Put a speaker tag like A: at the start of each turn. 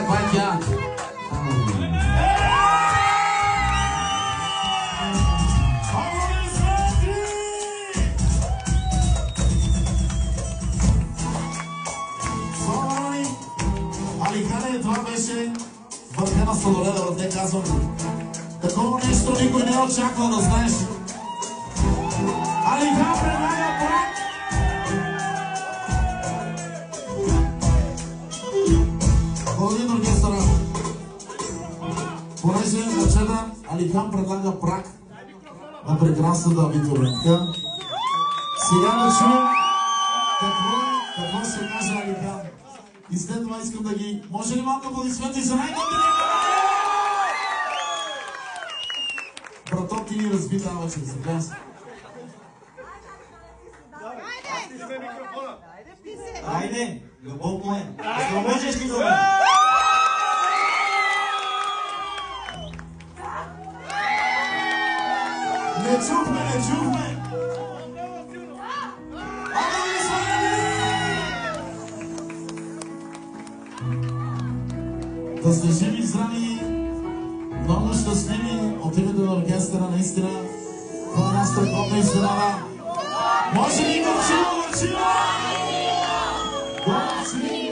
A: каква е тя.
B: Аликане, това беше върха на сладоледа, те казвам. Такова нещо никой не е очаквал да знаеш. Алихан предлага брак. Благодарим оркестъра. Понеже момчета, Алихан предлага брак на прекрасната абитуриентка. Сега да чуем какво ще каже Алихан. И след това искам да ги... Може ли малко аплодисменти за най-добрия? Браток, ти ни разби тази вечер, съгласен се.
C: Айде, любов му е. Ако можеш ли това?
B: Не чухме! Да сте живи и здрави, много щастливи от името на оркестъра, наистина. Това е една страхотна изненада. Може ли Горчиво? Горчиво!